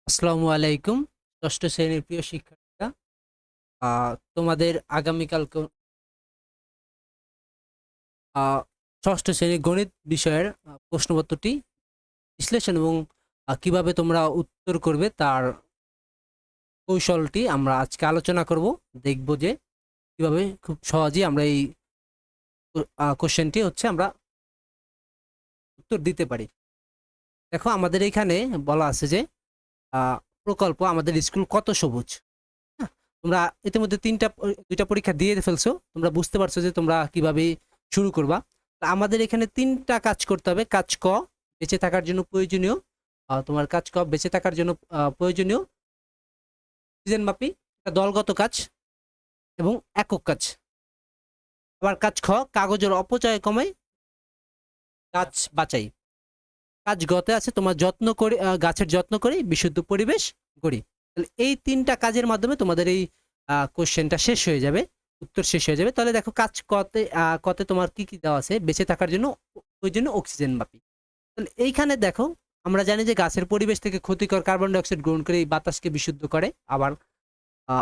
আসসালামু আলাইকুম। ষষ্ঠ শ্রেণীর প্রিয় শিক্ষার্থীরা, তোমাদের আগামীকাল আ ষষ্ঠ শ্রেণীর গণিত বিষয়ের প্রশ্নপত্রটি বিশ্লেষণ এবং কিভাবে তোমরা উত্তর করবে তার কৌশলটি আমরা আজকে আলোচনা করব। দেখব যে কিভাবে খুব সহজেই আমরা এই কোশ্চেনটি আমরা উত্তর দিতে পারি। দেখো, আমাদের এইখানে বলা আছে যে আ প্রকল্প আমাদের স্কুল কত সবুজ। হ্যাঁ? তোমরা ইতিমধ্যে ২ টা পরীক্ষা দিয়ে ফেলছো। তোমরা বুঝতে পারছো যে তোমরা কিভাবে শুরু করবা। আমাদের এখানে ৩ টা কাজ করতে হবে। কাজ ক, বেঁচে থাকার জন্য প্রয়োজনীয় তোমার কাজ ক, বেঁচে থাকার জন্য প্রয়োজনীয় অক্সিজেনমাপী, এটা দলগত কাজ এবং একক কাজ। আবার কাজ খ, কাগজের অপচয় কমাই, গাছ বাঁচাই। কাজ গতে আছে তোমার যত্ন করে গাছের যত্ন করি, বিশুদ্ধ পরিবেশ গড়ি। তাহলে এই ৩ টা কাজের মাধ্যমে তোমাদের এই কোশ্চেনটা শেষ হয়ে যাবে, উত্তর শেষ হয়ে যাবে। তাহলে দেখো, কাজ কতে তোমার কি দেওয়া আছে? বেঁচে থাকার জন্য প্রয়োজনীয় অক্সিজেন মাপি। তাহলে এইখানে দেখো, আমরা জানি যে গাছের পরিবেশ থেকে ক্ষতিকর কার্বন ডাই অক্সাইড গ্রহণ করে এই বাতাসকে বিশুদ্ধ করে, আবার আ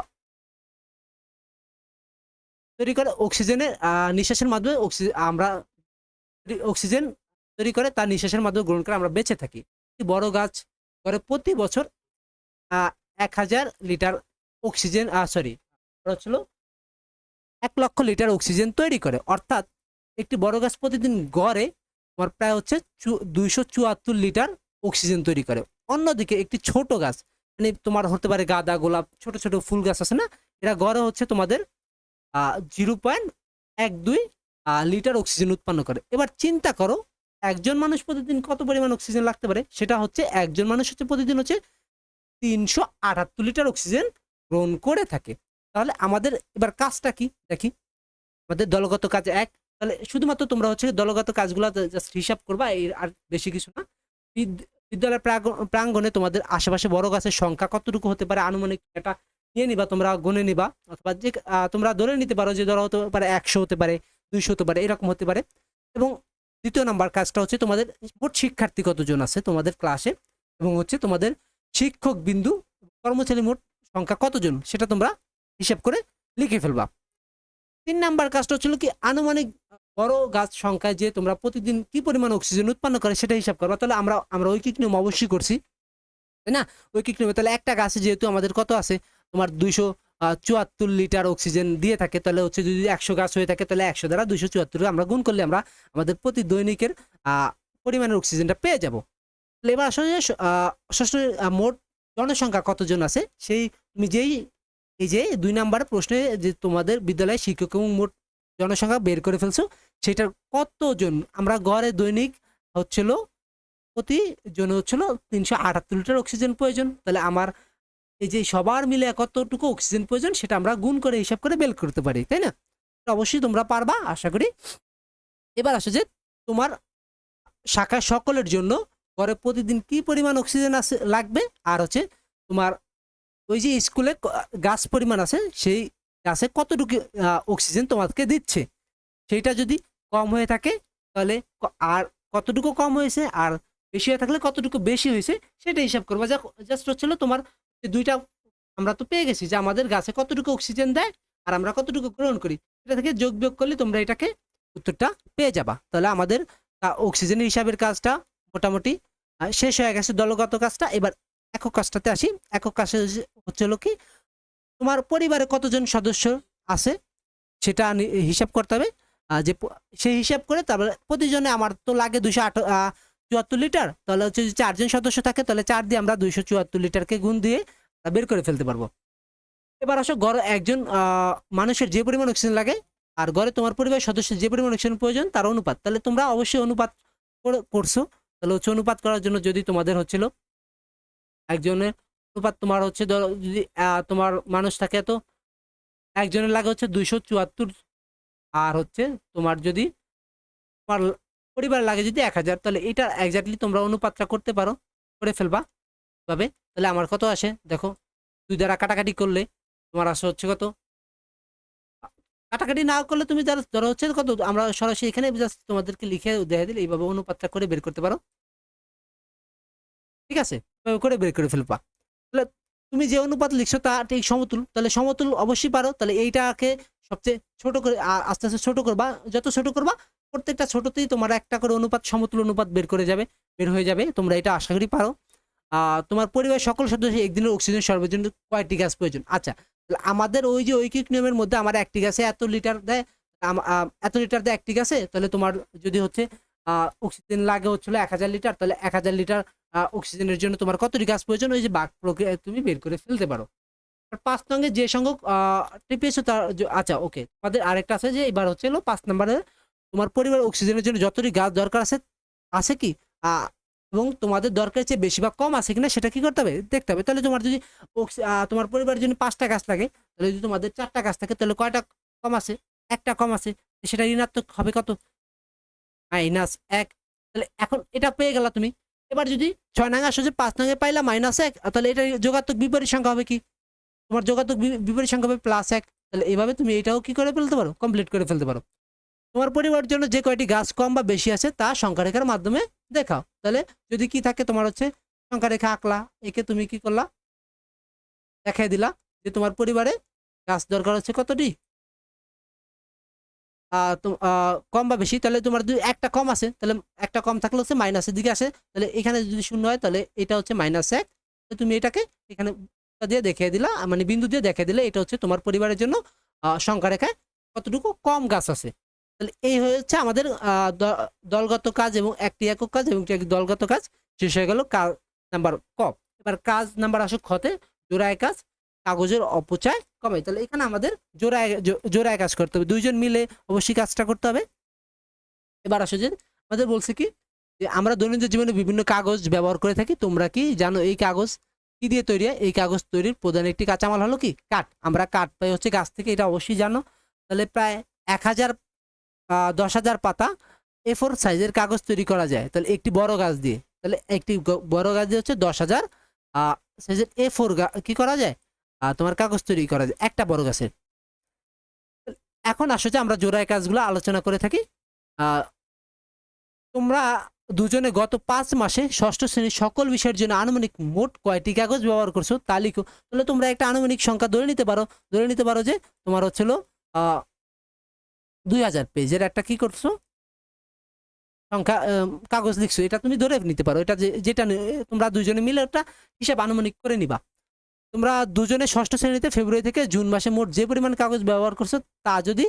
তৈরি করে অক্সিজেনের নিঃশ্বাসের মাধ্যমে আমরা অক্সিজেন তৈরি করে, তার নিঃশ্বাসের মাধ্যমে গ্রহণ করে আমরা বেঁচে থাকি। বড় গাছ করে প্রতি বছর ১,০০০ লিটার অক্সিজেন, সরি, হচ্ছিল ১,০০,০০০ লিটার অক্সিজেন তৈরি করে। অর্থাৎ একটি বড় গাছ প্রতিদিন গড়ে তোমার প্রায় ২৭৪ লিটার অক্সিজেন তৈরি করে। অন্যদিকে একটি ছোট গাছ, মানে তোমার হতে পারে গাঁদা, গোলাপ, ছোট ছোট ফুল গাছ আছে না, এরা গড়ে তোমাদের 0.12 লিটার অক্সিজেন উৎপন্ন করে। এবার চিন্তা করো, একজন মানুষ প্রতিদিন কত পরিমাণ অক্সিজেন লাগতে পারে। সেটা একজন মানুষ প্রতিদিন ৩৭৮ লিটার অক্সিজেন গ্রহণ করে থাকে। তাহলে আমাদের এবার কাজটা কি দেখি। আমাদের দলগত কাজ ১। তাহলে শুধুমাত্র তোমরা দলগত কাজগুলো জাস্ট হিসাব করবা, এর আর বেশি কিছু না। বিদ্যালয়ের প্রাঙ্গণে তোমাদের আশেপাশে বড় গাছের সংখ্যা কতটুকু হতে পারে আনুমানিক এটা নিয়ে নিবা, তোমরা গুনে নিবা, অথবা যে তোমরা ধরে নিতে পারো যে ধরো হতে পারে ১০০ হতে পারে, ২০০ হতে পারে, এরকম হতে পারে। এবং দ্বিতীয় নাম্বার কাজটা তোমাদের মোট শিক্ষার্থী কতজন আছে তোমাদের ক্লাসে, এবং তোমাদের শিক্ষক বিন্দু, কর্মচারী মোট সংখ্যা কতজন, সেটা তোমরা হিসাব করে লিখে ফেলবা। ৩ নাম্বার কাজটা কি আনুমানিক বড় গাছ সংখ্যায় যে তোমরা প্রতিদিন কি পরিমাণ অক্সিজেন উৎপন্ন করে সেটা হিসাব করবা। তাহলে আমরা ঐকিক নিয়ম অবশ্যই করছি, তাই না? ঐকিক নিয়মে তাহলে একটা গাছে যেহেতু আমাদের কত আছে, তোমার ২৭৪ লিটার অক্সিজেন দিয়ে থাকে, তাহলে যদি ১০০ গাছ হয়ে থাকে, তাহলে ১০০ দ্বারা ২৭৪ আমরা গুণ করলে আমরা আমাদের প্রতি দৈনিকের পরিমাণের অক্সিজেনটা পেয়ে যাব। তাহলে এবার আসলে ষষ্ঠ মোট জনসংখ্যা কতজন আছে, সেই তুমি এই যে ২ নাম্বার প্রশ্নে যে তোমাদের বিদ্যালয়ে শিক্ষক এবং মোট জনসংখ্যা বের করে ফেলছো, সেটার কতজন আমরা গড়ে দৈনিক হচ্ছিল প্রতিজন ৩৭৮ লিটার অক্সিজেন প্রয়োজন। তাহলে আমার এই যে সবার মিলে কতটুকু অক্সিজেন প্রয়োজন সেটা আমরা গুণ করে হিসাব করে বের করতে পারি, তাই না? অবশ্যই তোমরা পারবা, আশা করি। এবার আসো যে তোমার শাখার সকলের জন্য গড়ে প্রতিদিন কি পরিমাণ অক্সিজেন লাগবে, আর তোমার ওই যে স্কুলে গাছ পরিমাণ আছে, সেই গাছে কতটুকু অক্সিজেন তোমাকে দিচ্ছে। সেইটা যদি কম হয়ে থাকে, তাহলে আর কতটুকু কম হয়েছে, আর বেশি হয়ে থাকলে কতটুকু বেশি হয়েছে, সেটা হিসাব করবা। জাস্ট তোমার দুইটা আমরা তো পেয়ে গেছি যে আমাদের গাছে কতটুকু অক্সিজেন দেয় আর আমরা কতটুকু গ্রহণ করি, এটা থেকে যোগ বিয়োগ করলে তোমরা এটাকে উত্তরটা পেয়ে যাবা। তাহলে আমাদের অক্সিজেনের হিসাবের কাজটা মোটামুটি শেষ হয়ে গেছে, দলগত কাজটা। এবার একক কাজটাতে আসি। একক কাজে কি, তোমার পরিবারে কতজন সদস্য আছে সেটা হিসাব করতে হবে। যে সেই হিসাব করে তারপরে প্রতিজনে আমার তো লাগে ২৭৪ লিটার, তাহলে যে ৪ জন সদস্য থাকে, তাহলে ৪ দিয়ে আমরা ২৭৪ লিটারকে গুণ দিয়ে বের করে ফেলতে পারবো। এবার আসো, গড়ে একজন মানুষের যে পরিমাণ অক্সিজেন লাগে আর গড়ে তোমার পরিবারের সদস্যের যে পরিমাণ অক্সিজেন প্রয়োজন তার অনুপাত। তাহলে তোমরা অবশ্যই অনুপাত করছো। তাহলে অনুপাত করার জন্য যদি তোমাদের একজনের অনুপাত তোমার ধরো যদি তোমার মানুষ থাকে, তো একজনের লাগে ২৭৪, আর তোমার যদি তোমার পরিবার লাগে যদি ১,০০০, তাহলে এটা এক্স্যাক্টলি তোমরা অনুপাতটা করতে পারো, করে ফেলবা ভাবে। তাহলে আমার কত আসে দেখো, ২ দ্বারা কাটাকাটি করলে তোমার আসে কত, কাটাকাটি না করলে তুমি ধরো কত, আমরা সরাসরি এখানে জাস্ট তোমাদেরকে লিখে দেখে দিলে এইভাবে অনুপাতটা করে বের করতে পারো, ঠিক আছে? করে বের করে ফেলবা। তাহলে তুমি যে অনুপাত লিখছো তা ঠিক সমতুল, তাহলে সমতুল অবশ্যই পারো। তাহলে এইটাকে সবচেয়ে ছোট করে আস্তে আস্তে ছোট করবা, যত ছোট করবা প্রত্যেকটা ছোটতেই তোমার একটা করে অনুপাত, সমতুল অনুপাত বের হয়ে যাবে। তোমরা এটা আশা করি পারো। তোমার পরিবারের সকল সদস্য একদিনের অক্সিজেন সর্বজন্য কয়টি গ্যাস প্রয়োজন? আচ্ছা, তাহলে আমাদের ওই যে ঐকিক নিয়মের মধ্যে আমার একটি গ্যাসে এত লিটার দেয়, এত লিটার দেয় একটি গ্যাসে। তাহলে তোমার যদি হচ্ছে অক্সিজেন লাগে হচ্ছিল 1000 লিটার, তাহলে 1000 লিটার অক্সিজেনের জন্য তোমার কতটি গ্যাস প্রয়োজন, ওই যে বাক প্রক্রিয়া তুমি বের করে ফেলতে পারো। 5 নঙ্গে যে সংখ্যক টিপিএস তার আচ্ছা ওকে, তোমাদের আরেকটা আছে যে এবার হচ্ছে 5 নম্বরে তোমার পরিবার অক্সিজেনের জন্য যতটি গ্যাস দরকার আছে আছে কি এবং তোমাদের দরকারের চেয়ে বেশি বা কম আছে কিনা সেটা কি করতে হবে, দেখতে হবে। তাহলে তোমার যদি তোমার পরিবারের জন্য 5টা গাছ লাগে, তাহলে যদি তোমাদের 4টা গাছ থাকে, তাহলে কয়টা কম আছে? একটা কম আছে। সেটা ঋণাত্মক হবে কত? -1। তাহলে এখন এটা পেয়ে গেলা তুমি। এবার যদি 6 নং আসো যে 5 নঙ্গে পাইলা -1, তাহলে এটা যোগাত্মক বিপরীত সংখ্যা হবে কি? তোমার যোগাত্মক বিপরীত সংখ্যা হবে +1। তাহলে এইভাবে তুমি এটাও কি করে ফেলতে পারো, কমপ্লিট করে ফেলতে পারো। তোমার পরিবারের জন্য যে কয়টি গাছ কম বা বেশি আছে তা সংখ্যা রেখার মাধ্যমে দেখাও। তাহলে যদি কি থাকে তোমার হচ্ছে সংখ্যা রেখা আঁকলা, একে তুমি কি করলা, দেখাই দিলা যে তোমার পরিবারে গাছ দরকার হচ্ছে কতটি, কম বা বেশি। তাহলে তোমার যদি একটা কম আছে, তাহলে একটা কম থাকলে হচ্ছে মাইনাসের দিকে আসে। তাহলে এখানে যদি 0 হয়, তাহলে এটা হচ্ছে -1। তুমি এটাকে এখানে দিয়ে দেখিয়ে দিলা, মানে বিন্দু দিয়ে দেখিয়ে দিলে এটা হচ্ছে তোমার পরিবারের জন্য সংখ্যা রেখায় কতটুকু কম গাছ আছে। তাহলে এই হচ্ছে আমাদের দলগত কাজ এবং একটি একক কাজ এবং একটি দলগত কাজ শেষ হয়ে গেল কাজ নাম্বার ক। এবার কাজ নাম্বার আসো খতে, জোড়ায় কাজ, কাগজের অপচয় কমে। তাহলে এখানে আমাদের জোড়ায় কাজ করতে হবে, দুইজন মিলে অবশ্যই কাজটা করতে হবে। এবার আসো যে আমাদের বলছে কি যে আমরা দৈনন্দিন জীবনে বিভিন্ন কাগজ ব্যবহার করে থাকি। তোমরা কি জানো এই কাগজ কি দিয়ে তৈরি হয়? এই কাগজ তৈরির প্রধান একটি কাঁচামাল হলো কি কাঠ। আমরা কাঠ পাই হচ্ছে গাছ থেকে, এটা অবশ্যই জানো। তাহলে প্রায় 10,000 পাতা A4 সাইজের কাগজ তৈরি করা যায়, তাহলে একটি বড় গাছ দিয়ে। তাহলে একটি বড় গাছ দিয়ে হচ্ছে 10,000 সাইজের A4 কি করা যায়, তোমার কাগজ তৈরি করা যায় একটা বড় গাছের। এখন আসো যে আমরা জোড়ায় কাজগুলো আলোচনা করে থাকি। তোমরা দুজনে গত 5 মাসে ষষ্ঠ শ্রেণীর সকল বিষয়ের জন্য আনুমানিক মোট কয়টি কাগজ ব্যবহার করছো তা লিখো। তাহলে তোমরা একটা আনুমানিক সংখ্যা ধরে নিতে পারো যে তোমার হচ্ছিল 2000 পেজের একটা কি করছো সংখ্যা কাগজ লিখছো, এটা তুমি ধরে নিতে পারো। এটা যেটা তোমরা দুজনে মিলে একটা হিসাব আনুমানিক করে নিবা। তোমরা দুজনে ষষ্ঠ শ্রেণীতে ফেব্রুয়ারি থেকে জুন মাসে মোট যে পরিমাণ কাগজ ব্যবহার করছো তা যদি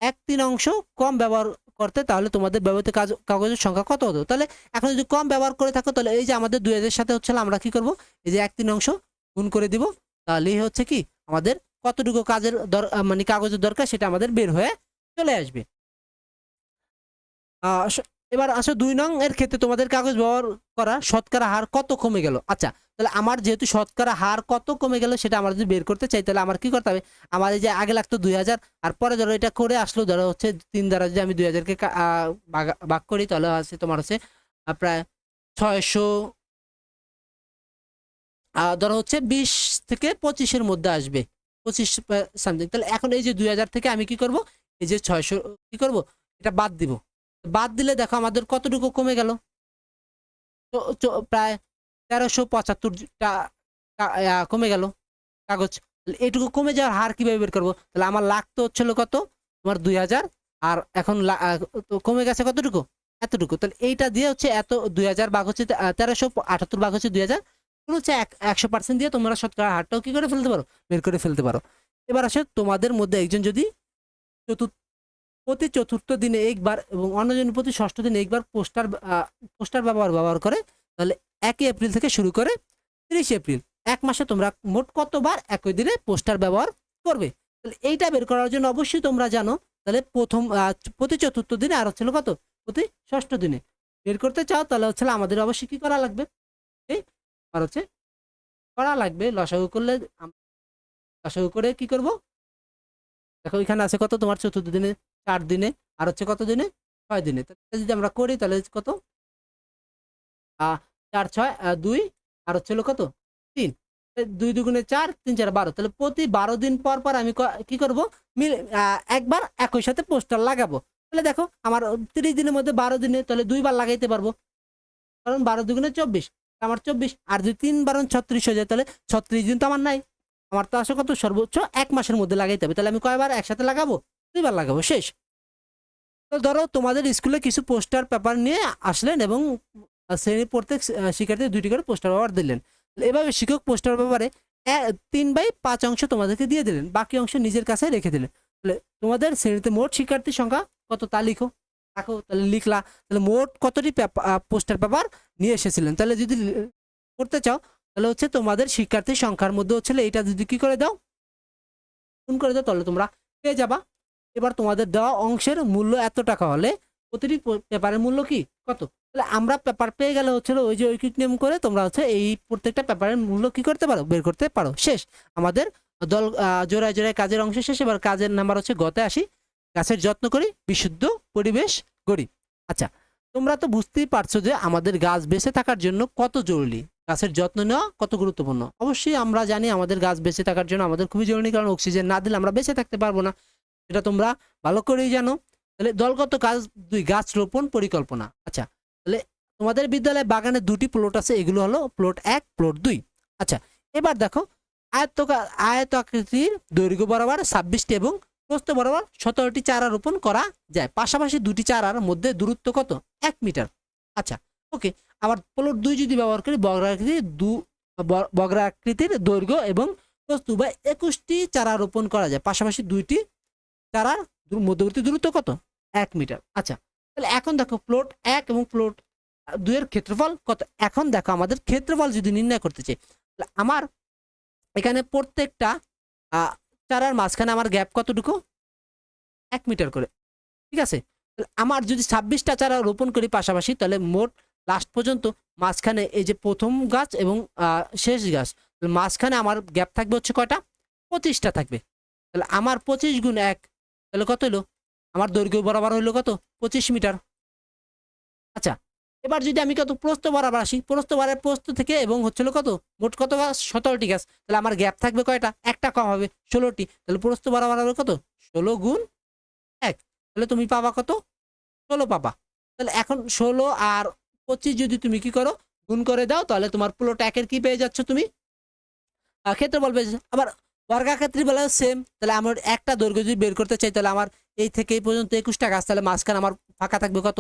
1/3 কম ব্যবহার করতে, তাহলে তোমাদের ব্যবহৃত কাগজের সংখ্যা কত হতো? তাহলে এখন যদি কম ব্যবহার করে থাকো, তাহলে এই যে আমাদের 2000 সাথে হচ্ছে আমরা কি করব, এই যে 1/3 গুণ করে দিব। তাহলেই হচ্ছে কি আমাদের কতটুকু কাজের মানে কাগজের দরকার সেটা আমাদের বের হয়ে চলে আসবে। এবার আসো 2 নং এর ক্ষেত্রে তোমাদের কাগজ ব্যবহার করা শতকরা হার কত কমে গেল। আচ্ছা, তাহলে আমার যেহেতু শতকরা হার কত কমে গেল সেটা আমরা যদি বের করতে চাই, তাহলে আমার কি করতে হবে, আমার এই যে আগে লাগতো 2000, আর পরে ধরো এটা করে আসলো, ধরো হচ্ছে 3 দ্বারা যদি আমি 2000কে ভাগ করি, তাহলে আছে তোমার হচ্ছে প্রায় 600, ধরো হচ্ছে 20 থেকে 25-এর মধ্যে আসবে, 25 সামথিং। তাহলে এখন এই যে 2000 থেকে আমি কি করব, এই যে 600 কি করব, এটা বাদ দিব। বাদ দিলে দেখো আমাদের কতটুকু কমে গেল, প্রায় 1375টা কমে গেল কাগজ। এইটুকু কমে যাওয়ার হার কিভাবে বের করবো? তাহলে আমার লাগতো হচ্ছিল কত, তোমার 2000, আর এখন কমে গেছে কতটুকু, এতটুকু। তাহলে এইটা দিয়ে হচ্ছে এত 2000 ভাগ হচ্ছে 1378 ভাগ হচ্ছে 2000 হচ্ছে 100% দিয়ে তোমরা শতকরা হারটাও কি করে ফেলতে পারো, বের করে ফেলতে পারো। এবার আসে তোমাদের মধ্যে একজন যদি প্রতি চতুর্থ দিনে একবার এবং অন্যজন প্রতি ষষ্ঠ দিনে একবার পোস্টার ব্যবহার করে, তাহলে 1 এপ্রিল থেকে শুরু করে 30 এপ্রিল 1 মাসে তোমরা মোট কতবার একই দিনে পোস্টার ব্যবহার করবে। তাহলে এইটা বের করার জন্য অবশ্যই তোমরা জানো, তাহলে প্রতি চতুর্থ দিনে আর হচ্ছিল কত, প্রতি ষষ্ঠ দিনে বের করতে চাও, তাহলে হচ্ছে আমাদের অবশ্যই কি করা লাগবে, আর হচ্ছে করা লাগবে লসাগু করলে, লসাগু করে কি করব, দেখো এখানে আছে কত তোমার চতুর্থ দিনে 4 দিনে, আর হচ্ছে কত দিনে 6 দিনে। তাহলে যদি আমরা করি তাহলে কত, 4 6 2 আর হচ্ছে কত 3, 2 দুগুণে 4 3 4 12। তাহলে প্রতি 12 দিন পর পর আমি কি করব, একবার একই সাথে পোস্টার লাগাবো। তাহলে দেখো আমার 30 দিনের মধ্যে 12 দিনে, তাহলে 2 বার লাগাইতে পারবো, কারণ 12 দুগুণে 24। আমার 24, আর যদি 3 বারণ 36 হয়ে যায় তাহলে 36 দিন তো আমার নাই, আমার তো আসলে কত সর্বোচ্চ 1 মাসের মধ্যে লাগাইতে হবে, তাহলে আমি কয়বার একসাথে লাগাবো? 2বার লাগাবো, শেষ। তো ধরো তোমাদের স্কুলে কিছু পোস্টার পেপার নিয়ে আসলেন এবং শ্রেণীর প্রত্যেক শিক্ষার্থী 2টি করে পোস্টার পেপার দিলেন। এভাবে শিক্ষক পোস্টার পেপারে 3/5 অংশ তোমাদেরকে দিয়ে দিলেন, বাকি অংশ নিজের কাছে রেখে দিলেন। তাহলে তোমাদের শ্রেণীতে মোট শিক্ষার্থীর সংখ্যা কত তা লিখো। রাখো, তাহলে লিখলা, তাহলে মোট কতটি পোস্টার পেপার নিয়ে এসেছিলেন। তাহলে যদি করতে চাও তাহলে হচ্ছে তোমাদের শিক্ষার্থীর সংখ্যার মধ্যে হচ্ছে এইটা যদি কি করে দাও, গুণ করে দাও, তাহলে তোমরা পেয়ে যাবা। এবার তোমাদের দেওয়া অংশের মূল্য এত টাকা হলে প্রতিটি পেপারের মূল্য কি কত, তাহলে আমরা পেপার পেয়ে গেলে হচ্ছে ওই যে ঐকিক নিয়ম করে তোমরা হচ্ছে এই প্রত্যেকটা পেপারের মূল্য কি করতে পারো, বের করতে পারো, শেষ। আমাদের দল জোড়ায় জোড়ায় কাজের অংশ শেষ। এবার কাজের নাম্বার হচ্ছে গতে আসি। গাছের যত্ন করি, বিশুদ্ধ পরিবেশ গড়ি। আচ্ছা, তোমরা তো বুঝতেই পারছো যে আমাদের গাছ বেঁচে থাকার জন্য কত জরুরি, গাছের যত্ন নেওয়া কত গুরুত্বপূর্ণ। অবশ্যই আমরা জানি আমাদের গাছ বেঁচে থাকার জন্য আমাদের খুবই জরুরি, কারণ অক্সিজেন না দিলে আমরা বেঁচে থাকতে পারবো না, এটা তোমরা ভালো করেই জানো। তাহলে দলগত কাজ 2, গাছ রোপণ পরিকল্পনা। আচ্ছা, তাহলে তোমাদের বিদ্যালয়ে বাগানে 2টি প্লট আছে, এগুলো হলো প্লট 1, প্লট 2। আচ্ছা, এবার দেখো আয়ত আকৃতির দৈর্ঘ্য বরাবর 26টি এবং প্রস্থ বরাবর 17টি চারা রোপণ করা যায়। পাশাপাশি 2টি চারার মধ্যে দূরত্ব কত, 1 মিটার। আচ্ছা, ওকে। আবার প্লট 2 যদি ব্যবহার করি, বর্গাকৃতির দৈর্ঘ্য এবং প্রস্থ উভয় 21টি চারা রোপণ করা যায়। পাশাপাশি 2টি চারার মধ্যবর্তী দূরত্ব কত, 1 মিটার। আচ্ছা, তাহলে এখন দেখো প্লট 1 এবং প্লট 2 এর ক্ষেত্রফল কত। এখন দেখো আমাদের ক্ষেত্রফল যদি নির্ণয় করতে চাই, তাহলে আমার এখানে প্রত্যেকটা চারার মাঝখানে আমার গ্যাপ কতটুকু, 1 মিটার করে, ঠিক আছে। তাহলে আমার যদি 26টা চারা রোপণ করি পাশাপাশি, তাহলে মোট লাস্ট পর্যন্ত মাঝখানে এই যে প্রথম গাছ এবং শেষ গাছ, মাঝখানে আমার গ্যাপ থাকবে হচ্ছে কয়টা, 25টা থাকবে। তাহলে আমার 25 গুণ 1, তাহলে কত হলো, আমার দৈর্ঘ্য বরাবর হইলো কত, 25 মিটার। আচ্ছা, এবার যদি আমি কত প্রস্থ বরাবর আসি, প্রস্থ থেকে এবং হচ্ছিল কত, মোট কত গাছ, 17টি গাছ। তাহলে আমার গ্যাপ থাকবে কয়টা, একটা কম হবে, 16টি। তাহলে প্রস্থ বরাবর হবে কত, 16 গুণ 1, তাহলে তুমি পাবা কত, 16 পাবা। তাহলে এখন 16 আর 25 যদি তুমি কি করো, গুণ করে দাও, তাহলে তোমার প্লট 1 এর কি পেয়ে যাচ্ছ তুমি, ক্ষেত্রফল পেয়ে যাচ্ছ। আবার বর্গাক্ষেত্রী বলে সেম। তাহলে আমার একটা দৈর্ঘ্য যদি বের করতে চাই, তাহলে আমার এই থেকে এই পর্যন্ত 21টা গাছ, তাহলে মাঝখানে আমার ফাঁকা থাকবে কত,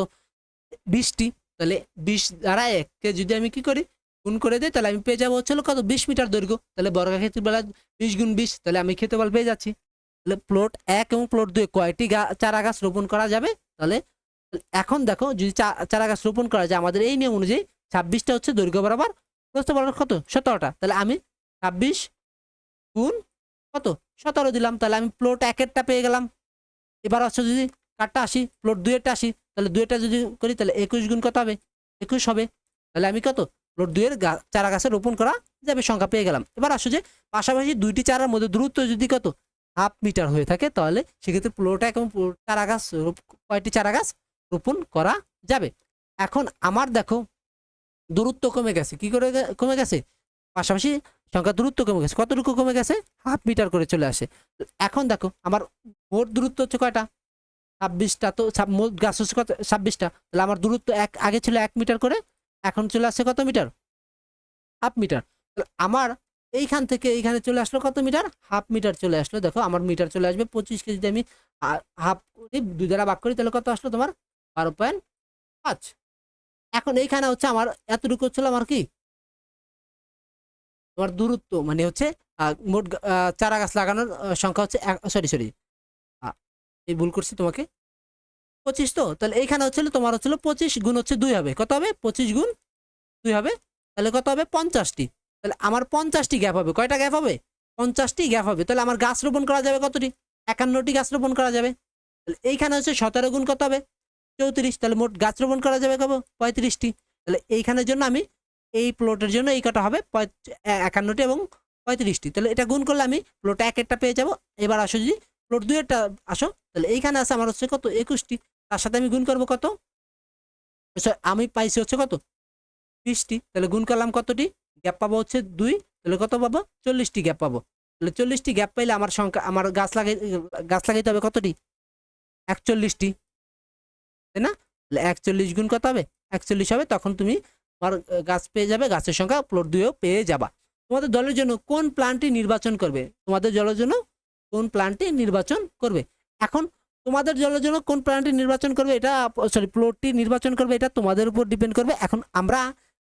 20টি। তাহলে 20 দ্বারা 1কে যদি আমি কি করি, গুণ করে দিই, তাহলে আমি পেয়ে যাবো হচ্ছিল কত, 20 মিটার দৈর্ঘ্য। তাহলে বর্গাক্ষেত্রী বেলা 20 গুণ 20, তাহলে আমি ক্ষেত্রফল পেয়ে যাচ্ছি। তাহলে প্লট 1 এবং প্লট 2 কয়টি চারা গাছ রোপণ করা যাবে। তাহলে এখন দেখো যদি চারা গাছ রোপণ করা যায় আমাদের এই নিয়ম অনুযায়ী, 26টা হচ্ছে দৈর্ঘ্য বরাবর, প্রস্থ বরাবর কত, 17টা। তাহলে আমি 26 গুণ কত, 17 দিলাম, তাহলে আমি প্লট 1 এরটা পেয়ে গেলাম। এবার হচ্ছে যদি কারটা আসি, প্লট 2 এরটা আসি, তাহলে 2 এরটা যদি করি, তাহলে 21 গুণ কত হবে, 21 হবে। তাহলে আমি কত, প্লট 2 এর চারা গাছে রোপণ করা যাবে সংখ্যা পেয়ে গেলাম। এবার আসো যে পাশাপাশি 2টি চারার মধ্যে দূরত্ব যদি কত, হাফ মিটার হয়ে থাকে, তাহলে সেক্ষেত্রে প্লট 1 এবং চারা গাছ কয়টি চারা গাছ রোপণ করা যাবে। এখন আমার দেখো দূরত্ব কমে গেছে, কি করে কমে গেছে, পাশাপাশি সংখ্যা দূরত্ব কমে গেছে, কতটুকু কমে গেছে, হাফ মিটার করে চলে আসে। এখন দেখো আমার মোট দূরত্ব হচ্ছে কয়টা, 26টা। তো মোট গাছ হচ্ছে কত, 26টা। তাহলে আমার দূরত্ব আগে ছিল 1 মিটার করে, এখন চলে আসছে কত মিটার, হাফ মিটার। আমার এইখান থেকে এইখানে চলে আসলো কত মিটার, হাফ মিটার চলে আসলো। দেখো আমার মিটার চলে আসবে 25 কেজি, আমি হাফ করি 2 দ্বারা ভাগ করি, তাহলে কত আসলো তোমার 12.5। এখন এইখানে হচ্ছে আমার এতটুকু হচ্ছিল আমার কি, তোমার দূরত্ব, মানে হচ্ছে মোট চারা গাছ লাগানোর সংখ্যা হচ্ছে, সরি এই ভুল করছি তোমাকে, 25। তো তাহলে এইখানে হচ্ছিল তোমার হচ্ছিল 25 গুণ হচ্ছে 2 হবে, কত হবে, 25 গুণ 2 হবে, তাহলে কত হবে, 50টি। তাহলে আমার 50টি গ্যাপ হবে, কয়টা গ্যাপ হবে, 50টি গ্যাপ হবে। তাহলে আমার গাছ রোপণ করা যাবে কতটি, 51টি গাছ রোপণ করা যাবে। তাহলে এইখানে হচ্ছে 17 গুণ কত হবে, 34। তাহলে মোট গাছ রোপণ করা যাবে কত, 35টি। তাহলে এইখানের জন্য আমি এই প্লটের জন্য এই কটা হবে 51টি এবং 35টি। তাহলে এটা গুণ করলে আমি প্লট 1 এরটা পেয়ে যাব। এবার আসো যদি প্লট 2 এরটা আসো, তাহলে এইখানে আছে আমার হচ্ছে কত, 21টি। তার সাথে আমি গুণ করবো কত, আমি পাইছি হচ্ছে কত, 20টি। তাহলে গুণ করলাম কতটি, গ্যাপ পাবো হচ্ছে 2, তাহলে কত পাবো, 40টি গ্যাপ পাবো। তাহলে 40টি গ্যাপ পাইলে আমার সংখ্যা, আমার গাছ লাগাইতে হবে কতটি, 41টি, তাই না। তাহলে 41 গুণ কত হবে, 41 হবে। তখন তুমি তোমার গাছ পেয়ে যাবে, গাছের সংখ্যা প্লট 2-এও পেয়ে যাবা। তোমাদের দলের জন্য কোন প্ল্যানটি নির্বাচন করবে, তোমাদের দলের জন্য কোন প্ল্যানটি নির্বাচন করবে। এখন তোমাদের দলের জন্য কোন প্ল্যানটি নির্বাচন করবে এটা, সরি প্লটটি নির্বাচন করবে, এটা তোমাদের উপর ডিপেন্ড করবে। এখন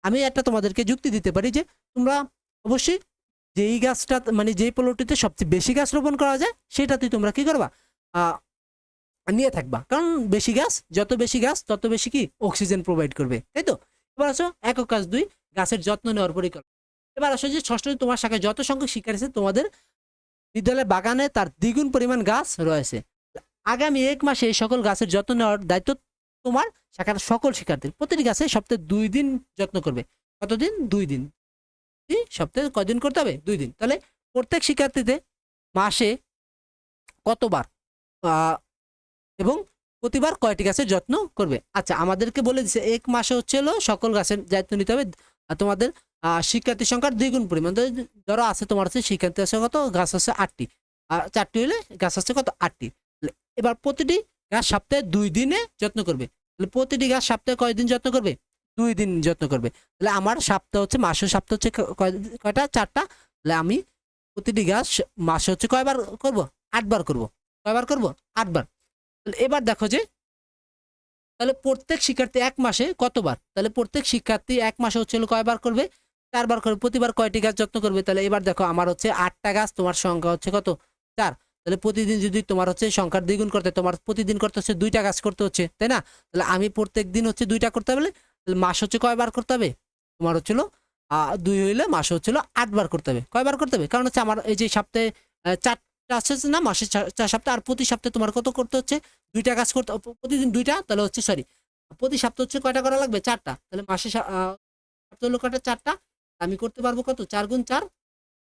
আমি একটা তোমাদেরকে যুক্তি দিতে পারি যে তোমরা অবশ্যই যেই গাছটা মানে যেই প্লটটিতে সবচেয়ে বেশি গাছ রোপণ করা যায় সেটাতেই তোমরা কি করবা, নিয়ে থাকবা। কারণ যত বেশি গাছ তত বেশি কি অক্সিজেন প্রোভাইড করবে, তাই তো। এবার আসো একক কাজ 2, গাছের যত্ন নেওয়ার পরিকল্পনা। এবার আসো যে ষষ্ঠ, তোমার শাখায় যত সংখ্যক শিক্ষার্থী আছে তোমাদের বিদ্যালয়ের বাগানে তার দ্বিগুণ পরিমাণ গাছ রয়েছে। আগামী 1 মাসে এই সকল গাছের যত্ন নেওয়ার দায়িত্ব তোমার শাখার সকল শিক্ষার্থীর। প্রতিটি গাছে সপ্তাহে 2 দিন যত্ন করবে। কতদিন? 2 দিন। সপ্তাহে কয়দিন করতে হবে? 2 দিন। তাহলে প্রত্যেক শিক্ষার্থীতে মাসে কতবার এবং প্রতিবার কয়টি গাছের যত্ন করবে। আচ্ছা, আমাদেরকে বলে দিচ্ছে 1 মাসে হচ্ছে সকল গাছের দায়িত্ব নিতে হবে তোমাদের শিক্ষার্থীর সংখ্যার দ্বিগুণ পরিমাণ। ধরো আছে তোমার হচ্ছে শিক্ষার্থী আছে কত, গাছ আছে 8টি, 4টি হলে গাছ আছে কত, 8টি। এবার প্রতিটি গাছ সপ্তাহে 2 দিনে যত্ন করবে। তাহলে প্রতিটি গাছ সপ্তাহে কয়দিন যত্ন করবে? 2 দিন যত্ন করবে। তাহলে আমার সপ্তাহ হচ্ছে, মাসের সপ্তাহ হচ্ছে কয়টা? 4টা। তাহলে আমি প্রতিটি গাছ মাসে হচ্ছে কয়বার করব? 8 বার করব। কয়বার করব? 8 বার। তাহলে এবার দেখো যে তাহলে প্রত্যেক শিক্ষার্থী 1 মাসে কতবার? তাহলে প্রত্যেক শিক্ষার্থী 1 মাসে হচ্ছে কয়বার করবে? 4 বার করবে। প্রতিবার কয়টি গাছ যত্ন করবে? তাহলে এবার দেখো আমার হচ্ছে 8টা গাছ, তোমার সংখ্যা হচ্ছে কত? 4। তাহলে প্রতিদিন যদি তোমার হচ্ছে সংখ্যার দ্বিগুণ করতে, তোমার প্রতিদিন করতে হচ্ছে 2টা গাছ করতে হচ্ছে, তাই না? তাহলে আমি প্রত্যেক দিন হচ্ছে 2টা করতে হবে। তাহলে মাস হচ্ছে কয়বার করতে হবে? তোমার হচ্ছিল 2 হইলে মাসে হচ্ছিল 8 বার করতে হবে। কয়বার করতে হবে? কারণ হচ্ছে আমার এই যে সপ্তাহে 4টা আছে না, মাসে 4 সপ্তাহ, আর প্রতি সপ্তাহে তোমার কত করতে হচ্ছে? 2টা কাজ করতে, প্রতিদিন 2টা। তাহলে হচ্ছে সরি, প্রতি সপ্তাহ হচ্ছে কয়টা করা লাগবে? 4টা। তাহলে মাসে সপ্তাহ হলো কয়টা? 4টা। আমি করতে পারবো কত? 4 গুণ 4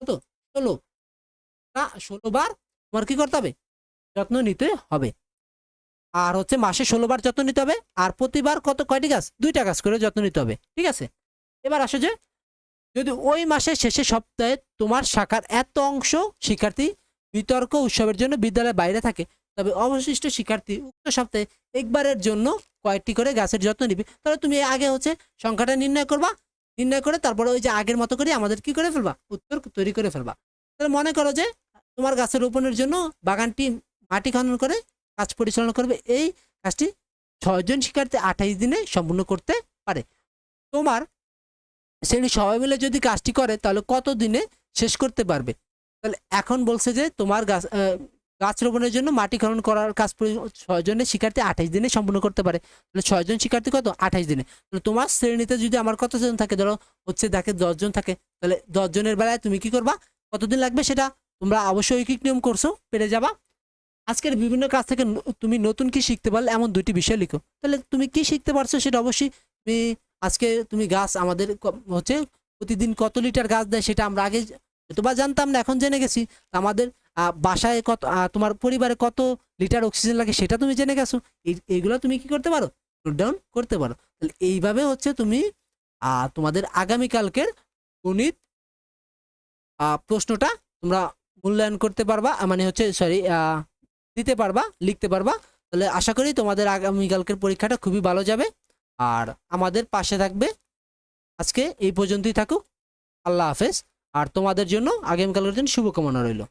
কত? 16। 16 বার তোমার কি করতে হবে? যত্ন নিতে হবে। আর হচ্ছে মাসে 16 বার যত্ন নিতে হবে। আর প্রতিবার কয়টি গাছ? 2টা গাছ করে যত্ন নিতে হবে, ঠিক আছে। এবার আসো যে যদি ওই মাসের শেষে সপ্তাহে তোমার শাখার এত অংশ শিক্ষার্থী বিতর্ক উৎসবের জন্য বিদ্যালয়ের বাইরে থাকে, তবে অবশিষ্ট শিক্ষার্থী উক্ত সপ্তাহে একবারের জন্য কয়েকটি করে গাছের যত্ন নিবে। তাহলে তুমি আগে হচ্ছে সংখ্যাটা নির্ণয় করবা, নির্ণয় করে তারপরে ওই যে আগের মতো করে আমাদের কি করে ফেলবা, উত্তর তৈরি করে ফেলবা। তাহলে মনে করো যে তোমার গাছের রোপণের জন্য বাগানটি মাটি খনন করে কাজ পরিচালনা করবে। এই কাজটি 6 জন শিক্ষার্থী 28 দিনে সম্পূর্ণ করতে পারে। তোমার শ্রেণী সবাই মিলে যদি কাজটি করে তাহলে কত দিনে শেষ করতে পারবে? তাহলে এখন বলছে যে তোমার গাছ রোপণের জন্য মাটি খনন করার কাজ 6 জনের শিক্ষার্থী 28 দিনে সম্পূর্ণ করতে পারে। তাহলে 6 জন শিক্ষার্থী কত? 28 দিনে। তাহলে তোমার শ্রেণীতে যদি আমার কতজন থাকে, ধরো হচ্ছে দেখে 10 জন থাকে, তাহলে 10 জনের বেলায় তুমি কি করবা? কতদিন লাগবে সেটা তোমরা অবশ্যই ঐকিক নিয়ম করছো, পেরে যাবা। আজকের বিভিন্ন কাজ থেকে তুমি নতুন কি শিখতে পারলে এমন 2টি বিষয় লিখো। তাহলে তুমি কি শিখতে পারছো সেটা অবশ্যই আজকে তুমি গাছ আমাদের হচ্ছে প্রতিদিন কত লিটার গাছ দেয় সেটা আমরা আগে বা জানতাম না, এখন জেনে গেছি। আমাদের বাসায় কত, তোমার পরিবারে কত লিটার অক্সিজেন লাগে সেটা তুমি জেনে গেছো। এইগুলো তুমি কি করতে পারো? নোট ডাউন করতে পারো। তাহলে এইভাবে হচ্ছে তুমি তোমাদের আগামীকালকের গণিত প্রশ্নটা তোমরা মূল্যায়ন করতে পারবা, মানে হচ্ছে সরি দিতে পারবা, লিখতে পারবা। তাহলে আশা করি তোমাদের আগামীকালকের পরীক্ষাটা খুবই ভালো যাবে। আর আমাদের পাশে থাকবে। আজকে এই পর্যন্তই থাকুক। আল্লাহ হাফেজ। আর তোমাদের জন্য আগামীকালের জন্য শুভকামনা রইল।